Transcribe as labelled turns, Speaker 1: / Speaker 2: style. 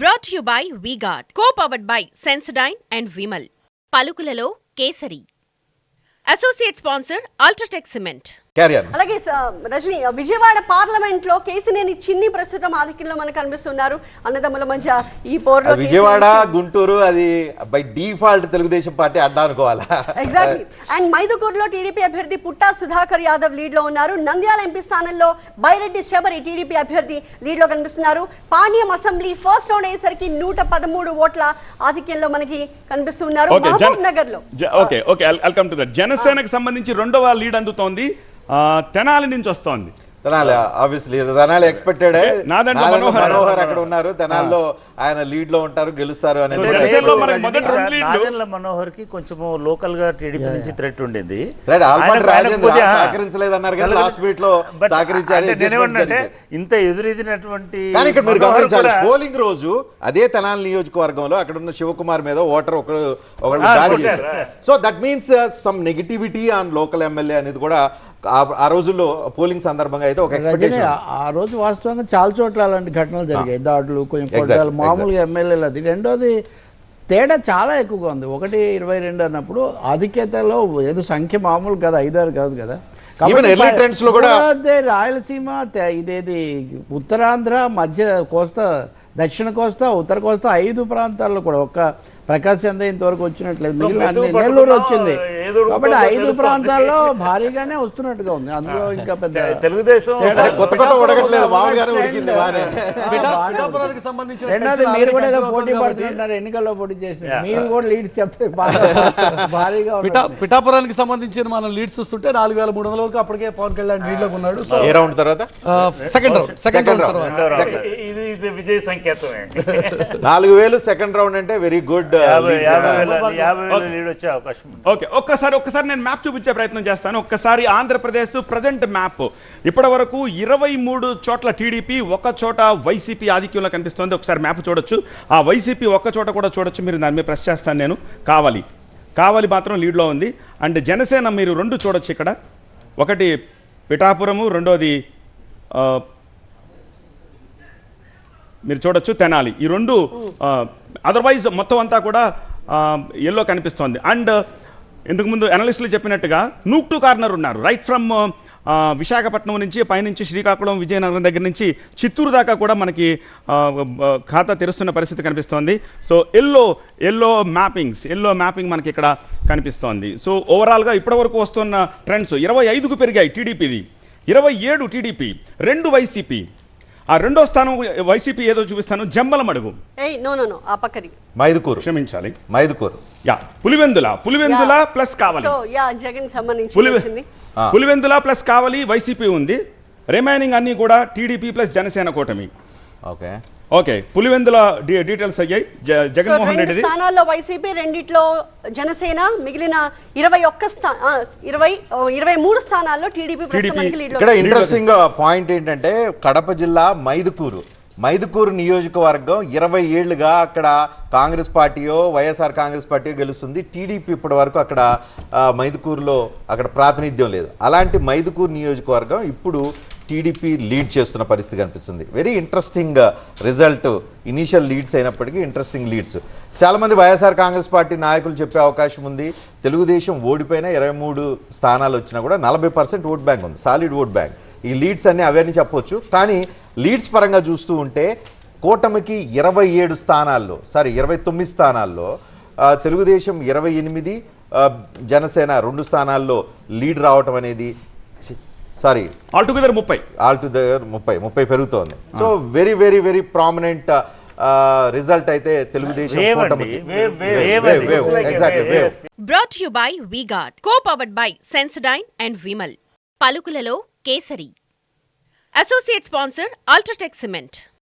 Speaker 1: Brought to you by V-Guard, co-powered by Sensodyne and Vimal. పలుకులలో kesari. Associate sponsor Ultratech Cement.
Speaker 2: అలాగే Rajani, Vijayawada parliament లో కేసినేని చిన్ని ప్రస్తుతం ఆధిక్యంలో మనకు కనిపిస్తున్నారు. అన్నదమ్ముల మధ్య ఈ పోరులో
Speaker 3: విజయవాడ గుంటూరు అది బై డిఫాల్ట్ తెలుగుదేశం పార్టీ అడ్డా అనుకోవాలా.
Speaker 2: ఎగ్జాక్ట్లీ. అండ్ మైదుకూరులో టీడీపీ అభ్యర్థి పుట్టా సుధాకర్ యాదవ్ లీడ్ లో ఉన్నారు. నంద్యాల ఎంపీ స్థానంలో బైరెడ్డి శబరి టీడీపీ అభ్యర్థి లీడ్ లో కనిపిస్తున్నారు. పాణ్యం అసెంబ్లీ ఫస్ట్ రౌండ్ అయ్యేసరికి 113 ఓట్ల ఆధిక్యంలో మనకి కనిపిస్తున్నారు. మహబూబ్ నగర్ లో
Speaker 4: జనసేనకు సంబంధించి రెండవ లీడ్ అందుతోంది. తెనాలి నుంచి వస్తోంది.
Speaker 3: Tenali obviously Tenali expected. మనోహర్ అక్కడ ఉన్నారు. తెనాల్లో ఆయన లీడ్ లో ఉంటారు, గెలుస్తారు అనేది.
Speaker 5: మనోహర్ కి కొంచెం లోకల్ గా టీడీపీ నుంచి థ్రెట్ ఉండింది.
Speaker 3: సహకరించలేదన్నారు కదా లాస్ట్ మీట్ లో సహకరించారు.
Speaker 5: ఇంత ఎదురెదినటువంటి
Speaker 3: ఇక్కడ మీరు గమనించాలి, పోలింగ్ రోజు అదే తెనాలి నియోజకవర్గంలో అక్కడ ఉన్న శివకుమార్ మీద ఓటర్ ఒకళ్ళు దాడి చేశారు. So that means some negativity on local MLA అనేది కూడా ఆ రోజుల్లో పోలింగ్ సందర్భంగా అయితే ఒక ఎక్స్పెక్టేషన్.
Speaker 6: ఆ రోజు వాస్తవంగా చాలా చోట్ల అలాంటి ఘటనలు జరిగాయి, దాడులు, కొంచెం కొట్టాలు, మామూలుగా ఎమ్మెల్యేలు. అది రెండోది తేడా చాలా ఎక్కువగా ఉంది. 1-22 అన్నప్పుడు ఆధిక్యతలో ఏదో సంఖ్య మామూలు కదా, 5-6 కాదు కదా. రాయలసీమ ఇదేది ఉత్తరాంధ్ర, మధ్య కోస్తా, దక్షిణ కోస్తా, ఉత్తర కోస్తా 5 ప్రాంతాల్లో కూడా ఒక్క ప్రకాశ్ చంద్ర ఇంతవరకు వచ్చినట్లేదు. మిగిలిన నెల్లూరు వచ్చింది కాబట్టి 5 ప్రాంతాల్లో భారీగానే వస్తున్నట్టుగా ఉంది. అందులో ఇంకా పెద్ద
Speaker 5: తెలుగుదేశం
Speaker 6: రెండోది మీరు కూడా ఏదో పోటీ పడుతున్నారు, ఎన్నికల్లో పోటీ చేసిన మీరు కూడా లీడ్స్ చెప్తే భారీగా.
Speaker 7: పిఠాపురానికి సంబంధించిన మనం లీడ్స్ చూస్తుంటే 4300 వరకు అప్పటికే పవన్ కళ్యాణ్ లీడ్ లో ఉన్నాడు. సెకండ్ రౌండ్
Speaker 5: ఇది విజయ సంకేతమే.
Speaker 3: 4000 సెకండ్ రౌండ్ అంటే వెరీ గుడ్.
Speaker 4: ఒక్కసారి నేను మ్యాప్ చూపించే ప్రయత్నం చేస్తాను. ఒక్కసారి ఆంధ్రప్రదేశ్ ప్రజెంట్ మ్యాప్. ఇప్పటి వరకు 23 చోట్ల టీడీపీ, 1 చోట వైసీపీ ఆధిక్యంలో కనిపిస్తుంది. ఒకసారి మ్యాప్ చూడొచ్చు. ఆ వైసీపీ 1 చోట కూడా చూడొచ్చు. మీరు దాని మీద ప్రెస్ చేస్తాను నేను. కావాలి మాత్రం లీడ్లో ఉంది. అండ్ జనసేన మీరు 2 చూడొచ్చు ఇక్కడ. ఒకటి పిఠాపురము, రెండోది మీరు చూడొచ్చు తెనాలి. ఈ 2 అదర్వైజ్ మొత్తం అంతా కూడా ఎల్లో కనిపిస్తోంది. అండ్ ఇంతకుముందు అనలిస్టులు చెప్పినట్టుగా నూక్ టు కార్నర్ ఉన్నారు. రైట్ ఫ్రమ్ విశాఖపట్నం నుంచి పైనుంచి శ్రీకాకుళం, విజయనగరం దగ్గర నుంచి చిత్తూరు దాకా కూడా మనకి ఖాతా తెరుస్తున్న పరిస్థితి కనిపిస్తోంది. సో ఎల్లో మ్యాపింగ్ మనకి ఇక్కడ కనిపిస్తోంది. సో ఓవరాల్గా ఇప్పటివరకు వస్తున్న ట్రెండ్స్ 25కు పెరిగాయి టీడీపీది, 27 టీడీపీ, 2 వైసీపీ. ఆ రెండో స్థానం వైసీపీ ఏదో చూపిస్తాను. జమ్మలమడుగు,
Speaker 3: మైదుకూరు,
Speaker 4: క్షమించాలి
Speaker 3: మైదుకూరు,
Speaker 4: పులివెందుల ప్లస్ కావాలి. పులివెందుల ప్లస్ కావాలి వైసీపీ ఉంది. రిమైనింగ్ అన్ని కూడా టీడీపీ ప్లస్ జనసేన కూటమి. ఓకే పులివెందుల డీటెయిల్స్ అయ్యాయి. జగన్మోహన్ రెడ్డి
Speaker 2: స్థానాల్లో వైసీపీ, 2 జనసేన, మిగిలిన 23 స్థానాల్లో టీడీపీ.
Speaker 3: ఇక్కడ ఇంట్రెస్టింగ్ పాయింట్ ఏంటంటే కడప జిల్లా మైదుకూరు నియోజకవర్గం 20 ఏళ్లుగా అక్కడ కాంగ్రెస్ పార్టీయో వైఎస్ఆర్ కాంగ్రెస్ పార్టీయో గెలుస్తుంది. టీడీపీ ఇప్పటి వరకు అక్కడ మైదుకూరులో అక్కడ ప్రాతినిధ్యం లేదు. అలాంటి మైదుకూరు నియోజకవర్గం ఇప్పుడు టీడీపీ లీడ్ చేస్తున్న పరిస్థితి కనిపిస్తుంది. Very interesting result. Initial leads అయినప్పటికీ ఇంట్రెస్టింగ్ లీడ్స్. చాలామంది వైఎస్ఆర్ కాంగ్రెస్ పార్టీ నాయకులు చెప్పే అవకాశం ఉంది. తెలుగుదేశం ఓడిపోయినా 23 స్థానాలు వచ్చినా కూడా 40% ఓట్ బ్యాంక్ ఉంది, సాలిడ్ ఓట్ బ్యాంక్. ఈ లీడ్స్ అన్నీ అవన్నీ చెప్పొచ్చు. కానీ లీడ్స్ పరంగా చూస్తూ ఉంటే కూటమికి 29 స్థానాల్లో, తెలుగుదేశం 28, జనసేన 2 స్థానాల్లో లీడ్ రావటం అనేది
Speaker 4: ఆల్టుగెదర్
Speaker 3: 30 పెరుగుతోంది. So very very very prominent result అయితే తెలుగుదేశం కూటమికి.
Speaker 1: Brought to you by V-Guard, co-powered by Sensodyne and Vimal. పలుకులలో kesari. Associate sponsor Ultratech Cement.